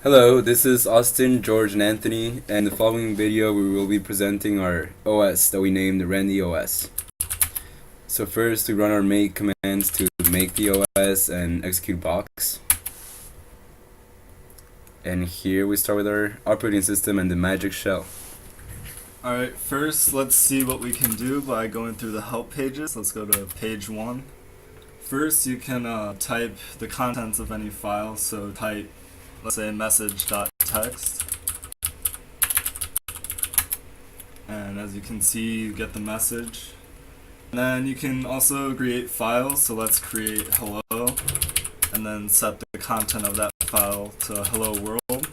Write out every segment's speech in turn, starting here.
Hello, this is Austin, George, and Anthony, and in the following video we will be presenting our OS that we named Randy OS. So first we run our make commands to make the OS and execute Bochs. And here we start with our operating system and the magic shell. Alright, first let's see what we can do by going through the help pages. Let's go to page 1. First you can type the contents of any file, so type, let's say, message.txt. And as you can see, you get the message. And then you can also create files, so let's create hello, and then set the content of that file to hello world.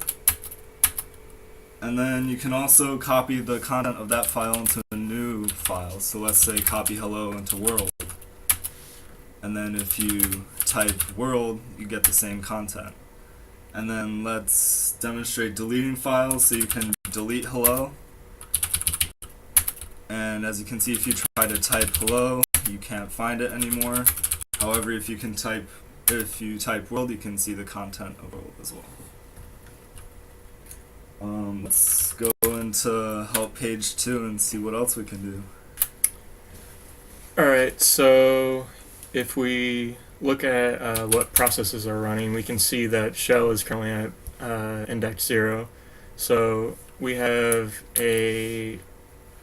And then you can also copy the content of that file into a new file, so let's say copy hello into world. And then if you type world, you get the same content. And then let's demonstrate deleting files, so you can delete hello. And as you can see, if you try to type hello, you can't find it anymore. However, if you type world, you can see the content of world as well. Let's go into help page 2 and see what else we can do. Alright, so if we look at what processes are running, we can see that shell is currently at index 0. So we have a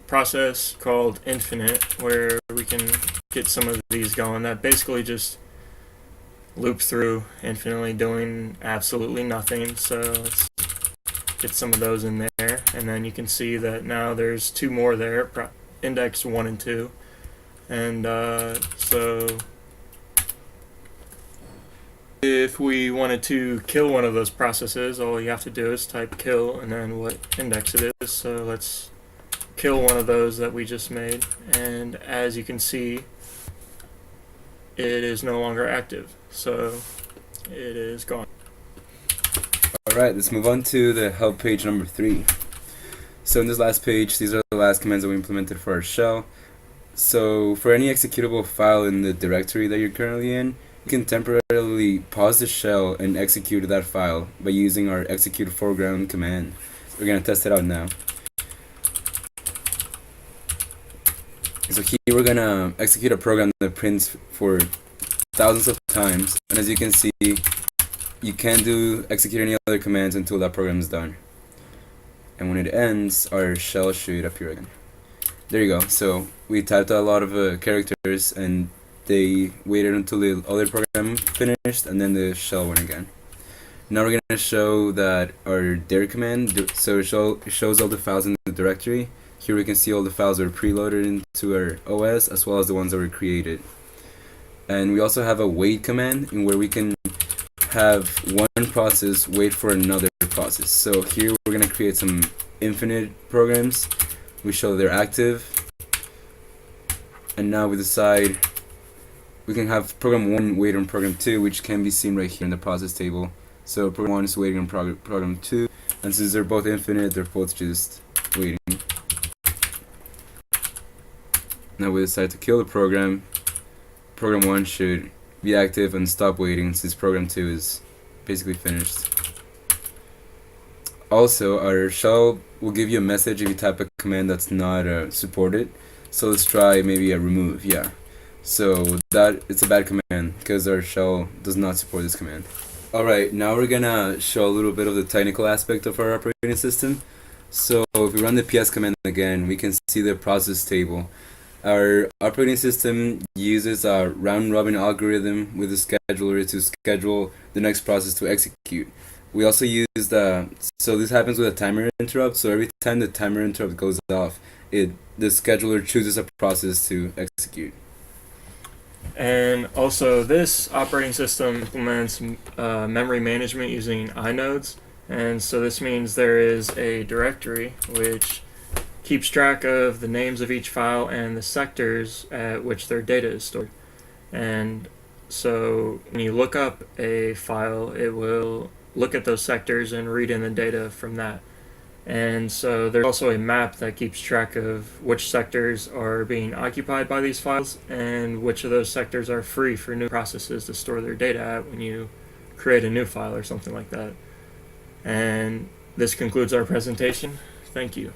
process called infinite where we can get some of these going that basically just loop through infinitely doing absolutely nothing. So let's get some of those in there, and then you can see that now there's 2 more there, index 1 and 2. And so if we wanted to kill one of those processes, all you have to do is type kill and then what index it is. So let's kill one of those that we just made, and as you can see, it is no longer active, so it is gone. Alright, let's move on to the help page number 3. So in this last page, these are the last commands that we implemented for our shell. So for any executable file in the directory that you're currently in, you can temporarily pause the shell and execute that file by using our execute foreground command. We're going to test it out now. So here we're going to execute a program that prints for thousands of times, and as you can see, you can't execute any other commands until that program is done. And when it ends, our shell should appear again. There you go. So we typed a lot of characters, and they waited until the other program finished, and then the shell went again. Now we're going to show that our dir command, so it shows all the files in the directory. Here we can see all the files that are preloaded into our OS, as well as the ones that were created. And we also have a wait command, in where we can have one process wait for another process. So here we're going to create some infinite programs. We show they're active. And now we decide we can have program 1 wait on program 2, which can be seen right here in the process table. So program 1 is waiting on program 2, and since they're both infinite, they're both just waiting. Now we decide to kill the program. Program 1 should be active and stop waiting, since program 2 is basically finished. Also, our shell will give you a message if you type a command that's not supported. So let's try maybe a remove, yeah. So it's a bad command because our shell does not support this command. Alright, now we're gonna show a little bit of the technical aspect of our operating system. So if we run the ps command again, we can see the process table. Our operating system uses a round-robin algorithm with a scheduler to schedule the next process to execute. We also use so this happens with a timer interrupt, so every time the timer interrupt goes off, the scheduler chooses a process to execute. And also, this operating system implements memory management using inodes, and so this means there is a directory which keeps track of the names of each file and the sectors at which their data is stored. And so when you look up a file, it will look at those sectors and read in the data from that. And so there's also a map that keeps track of which sectors are being occupied by these files and which of those sectors are free for new processes to store their data at when you create a new file or something like that. And this concludes our presentation. Thank you.